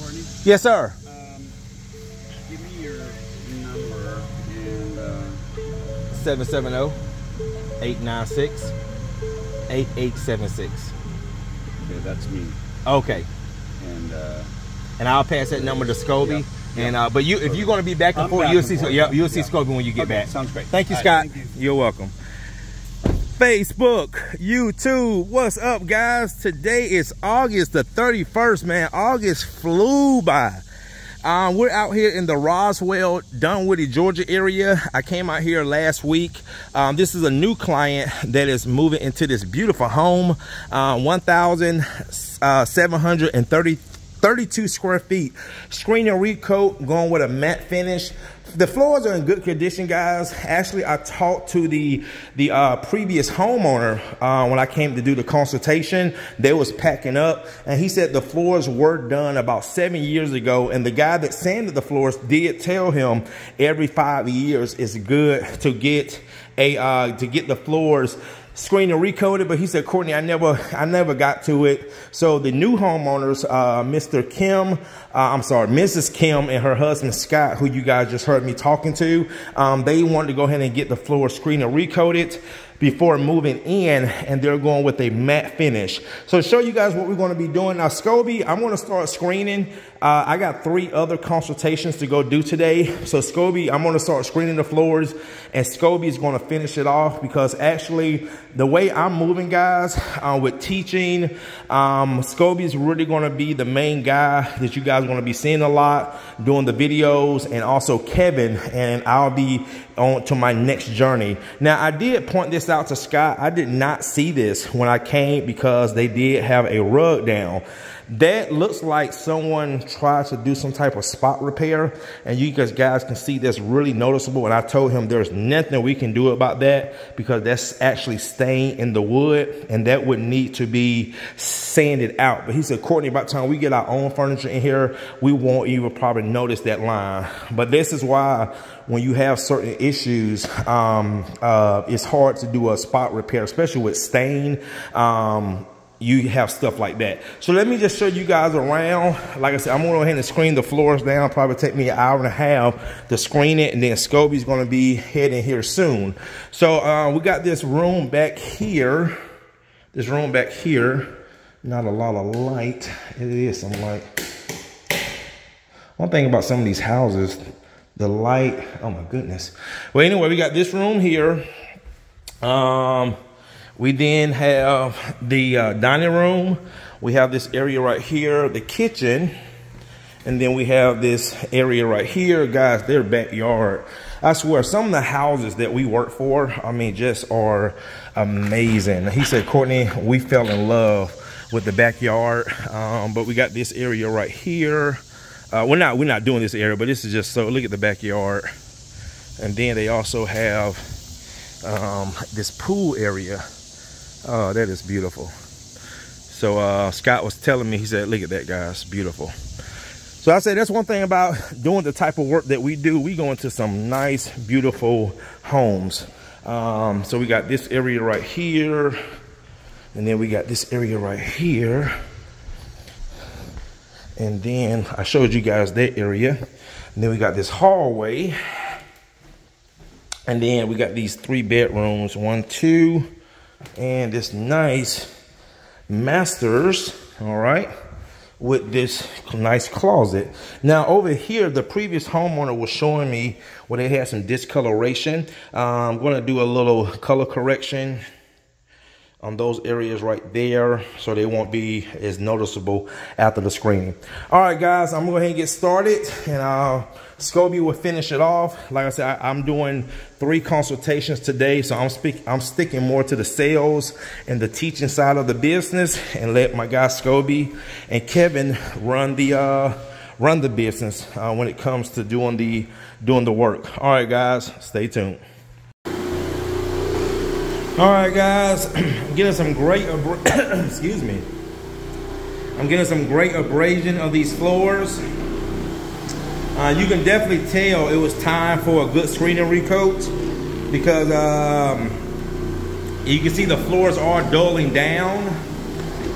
Courtney? Yes, sir. Give me your number and 770-896-8876. okay, that's me. Okay. And I'll pass that number to Scobie. Yep. And but if you're going to be back and forth, you'll see. You'll see Scobie when you get back. Sounds great. Thank you, All Scott. Right, thank you. You're welcome. Facebook, YouTube, what's up, guys? Today is August the 31st, man. August flew by. We're out here in the Roswell, Dunwoody, Georgia area. I came out here last week. This is a new client that is moving into this beautiful home. 1,732 square feet. Screen and recoat, going with a matte finish. The floors are in good condition, guys. Actually, I talked to the previous homeowner when I came to do the consultation. They was packing up, and he said the floors were done about 7 years ago. And the guy that sanded the floors did tell him every 5 years is good to get the floors screen and recoated, but he said, Courtney, I never got to it. So the new homeowners, Mrs. Kim and her husband Scott, who you guys just heard me talking to, they wanted to go ahead and get the floor screen and recoated before moving in, and they're going with a matte finish. So to show you guys what we're going to be doing now, Scobie, I'm going to start screening. I got 3 other consultations to go do today. So Scobie, I'm going to start screening the floors, and Scobie is going to finish it off, because actually the way I'm moving, guys, with teaching, Scobie is really going to be the main guy that you guys are going to be seeing a lot doing the videos, and also Kevin, and I'll be on to my next journey. Now, I did point this out to Scott. I did not see this when I came, because they did have a rug down. That looks like someone tried to do some type of spot repair, and you guys can see that's really noticeable. And I told him there's nothing we can do about that, because that's actually staying in the wood, and that would need to be sanded out. But he said, Courtney, by the time we get our own furniture in here, we won't even probably notice that line. But this is why when you have certain issues, it's hard to do a spot repair, especially with stain. You have stuff like that. So let me just show you guys around. Like I said, I'm gonna go ahead and screen the floors down. Probably take me an hour and a half to screen it, and then Scobie's gonna be heading here soon. So we got this room back here. This room back here, not a lot of light. It is some light. One thing about some of these houses, the light, oh my goodness. Well, anyway, we got this room here. We then have the dining room. We have this area right here, the kitchen. And then we have this area right here. Guys, their backyard. I swear, some of the houses that we work for, I mean, just are amazing. He said, Courtney, we fell in love with the backyard. But we got this area right here. We're not doing this area, but this is just so, look at the backyard. And then they also have this pool area. Oh, that is beautiful. So Scott was telling me, he said, look at that, guys, beautiful. So I said, that's one thing about doing the type of work that we do. We go into some nice, beautiful homes. So we got this area right here, and then we got this area right here. And then I showed you guys that area. And then we got this hallway. And then we got these 3 bedrooms, 1, 2, and this nice masters, all right, with this nice closet. Now over here, the previous homeowner was showing me where they had some discoloration. I'm going to do a little color correction on those areas right there, so they won't be as noticeable after the screening. All right, guys, I'm gonna go ahead and get started, and Scobie will finish it off. Like I said, I'm doing 3 consultations today, so I'm sticking more to the sales and the teaching side of the business, and let my guy Scobie and Kevin run the business when it comes to doing the work. All right, guys, stay tuned. All right, guys, I'm getting some great excuse me. I'm getting some great abrasion of these floors. You can definitely tell it was time for a good screen and recoat, because you can see the floors are dulling down,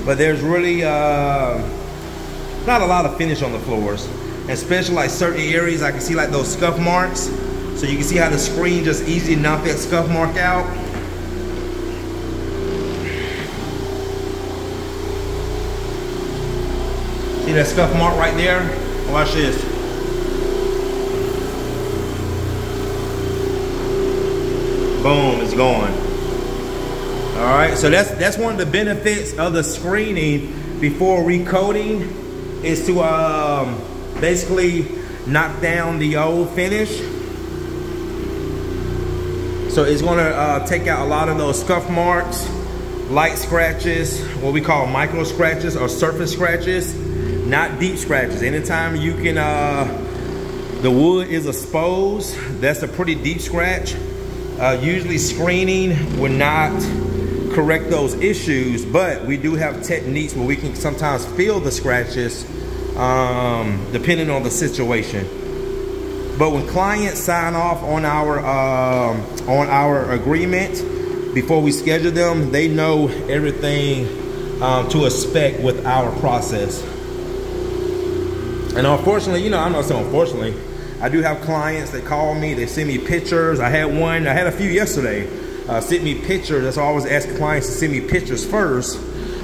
but there's really not a lot of finish on the floors, especially like certain areas. I can see like those scuff marks, so you can see how the screen just easily knocked that scuff mark out. See that scuff mark right there? Watch this. Boom, it's gone. All right, so that's one of the benefits of the screening before recoating, is to basically knock down the old finish. So it's gonna take out a lot of those scuff marks, light scratches, what we call micro scratches or surface scratches, not deep scratches. Anytime you can, the wood is exposed, that's a pretty deep scratch. Usually screening would not correct those issues, but we do have techniques where we can sometimes feel the scratches depending on the situation. But when clients sign off on our agreement before we schedule them, they know everything to expect with our process. And unfortunately, you know, I'm not saying unfortunately, I do have clients that call me, they send me pictures. I had a few yesterday, sent me pictures. That's why I always ask clients to send me pictures first.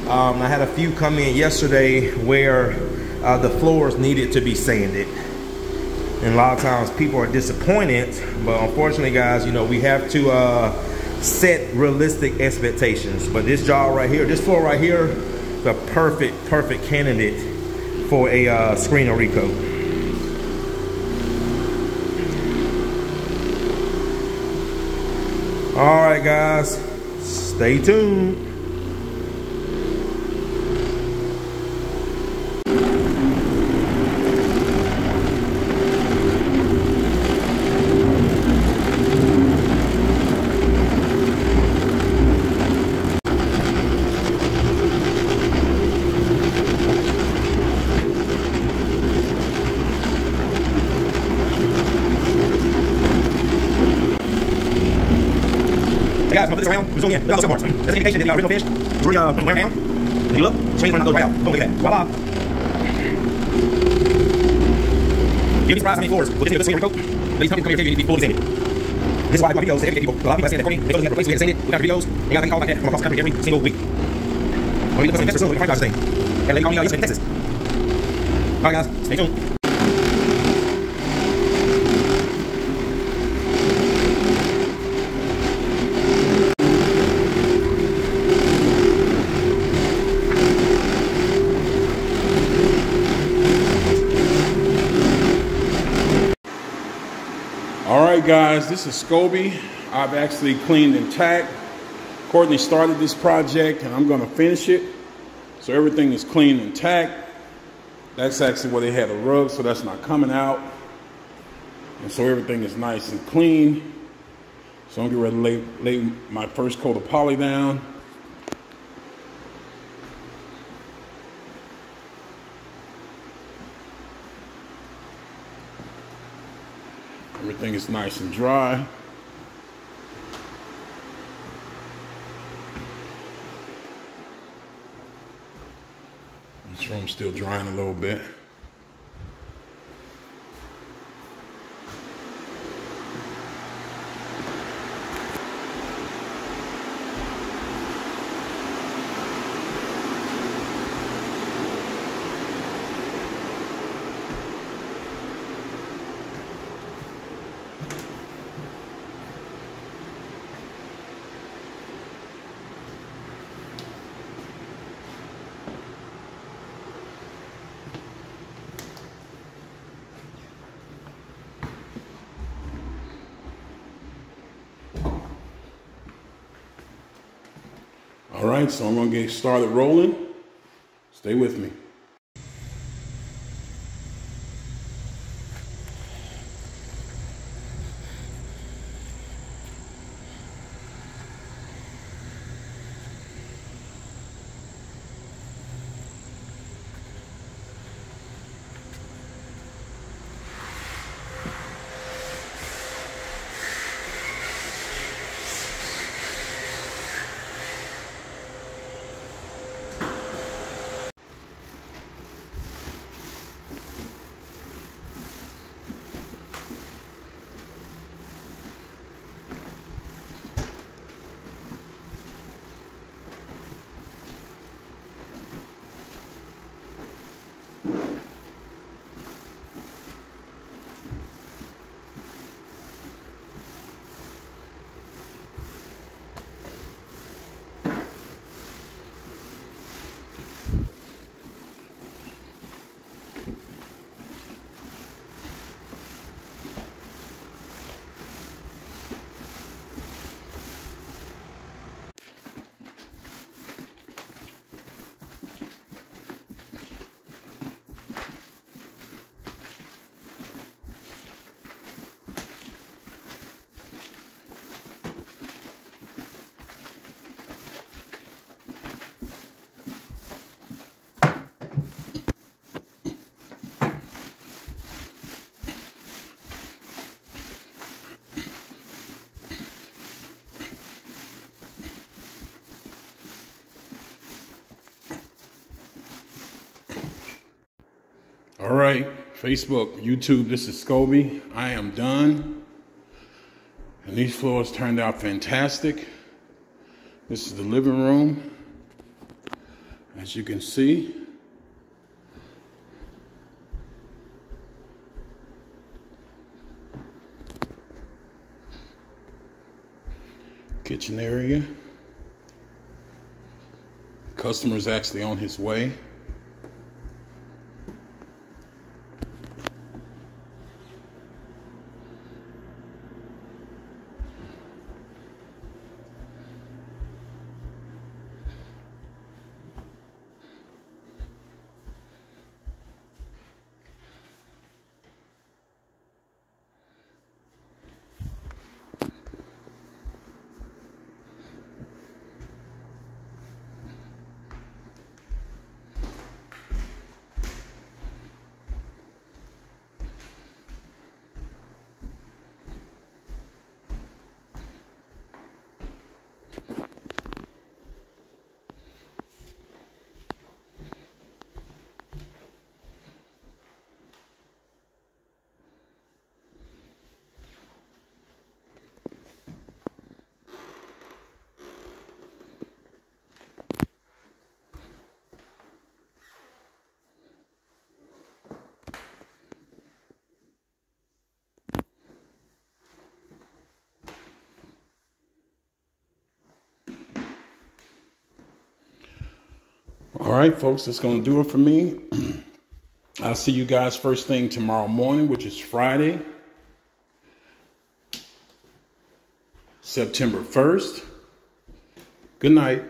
I had a few come in yesterday where the floors needed to be sanded. And a lot of times people are disappointed, but unfortunately guys, you know, we have to set realistic expectations. But this job right here, this floor right here, the perfect candidate for a screen or recoat. All right, guys, stay tuned. Guys, I'm gonna put this around. Zoom in. Look at those marks. That's an indication that the original fish was really wearing down. And you look, screen's running, goes right out. Boom, look at that. Voila. You'd be surprised how many floors will get into a good screen recoat. But these companies come here and you need to be fully sanded. This is why I do my videos to everyday people. A lot of people have sanded that Courtney. They go to the place, we had to sand it. We got videos. And got things all like that from across the country every single week. When we look at some investors, we can find out this thing. And they call me out yesterday in Texas. All right, guys, stay tuned. Alright guys, this is Scoby. I've actually cleaned and tacked. Courtney started this project and I'm going to finish it. So everything is clean and tacked. That's actually where they had a rug, so that's not coming out. And so everything is nice and clean. So I'm getting ready to lay my first coat of poly down. Everything is nice and dry. This room's still drying a little bit. All right, so I'm gonna get started rolling. Stay with me. All right, Facebook, YouTube, this is Scobie. I am done. And these floors turned out fantastic. This is the living room. As you can see. Kitchen area. Customer's actually on his way. All right, folks, that's going to do it for me. I'll see you guys first thing tomorrow morning, which is Friday, September 1st. Good night.